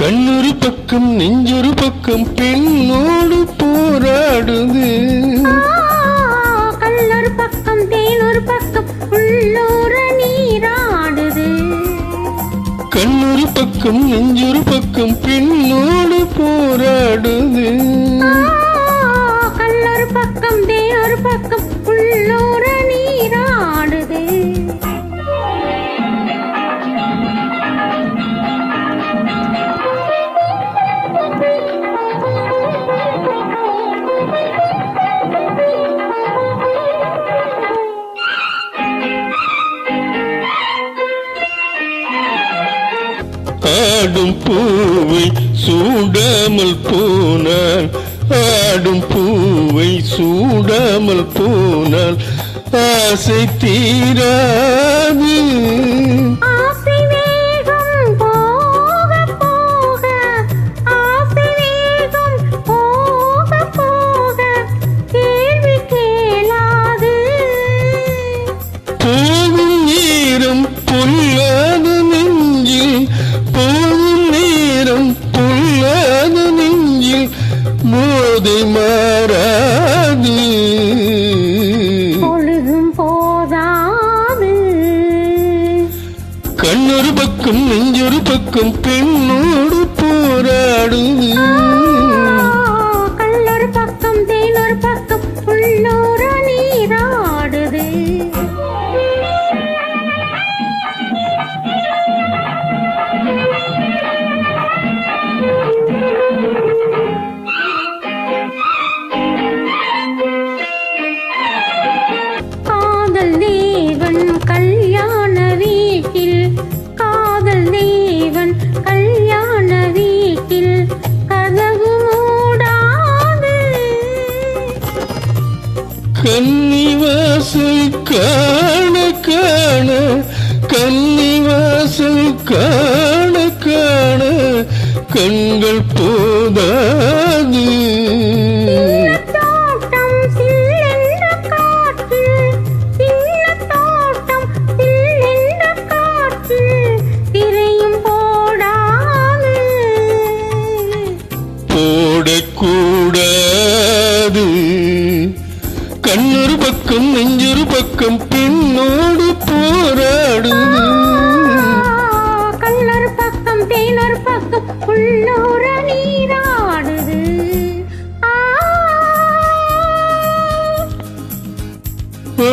கண்ணொரு பக்கம் நெஞ்சொரு பக்கம் பெண்ணோடு போராடுது. கல்லொரு பக்கம் தேனொரு பக்கம் உள்ளூர நீராடுது. கண்ணொரு பக்கம் நெஞ்சொரு பக்கம் பெண்ணோடு போராடுது. கல்லொரு பக்கம் தேனொரு பக்கம் உள்ளூர நீராடுது. ஆடும் பூவை சூடாமல் போனால், ஆடும் பூவை சூடாமல் போனால் ஆசை தீராது. ஆசை வேகம் போக போக, ஆசை வேகம் போக போக கேள்வி கேளாது. போகும் நேரம் பொல்லாத நெஞ்சில், போகும் நேரம் பொல்லாத நெஞ்சில் மோதை மாறாது. பொழுதும் போதாது. கண்ணொரு பக்கம் நெஞ்சொரு பக்கம் பெண்ணோடு போராடுது. கல்லொரு பக்கம் தேனொரு பக்கம் உள்ளூர நீராடுது. காதல் தேவன் கல்யாண வீட்டில், காதல் தேவன் கல்யாண வீட்டில் கதவு மூடாது. கன்னிவாசல் காண காண, கன்னிவாசல் காண காண கண்கள் போதாது. தோட்டம் சில்லென்ற காற்று, சின்ன தோட்டம் சில்லென்ற காற்று திரையும் போடாது. போடக்கூடாது. கண்ணொரு பக்கம் நெஞ்சொரு பக்கம் பெண்ணோடு போராடுது. கல்லொரு பக்கம் தேனொரு பக்கம் உள்ளூர நீராடுது. ஓ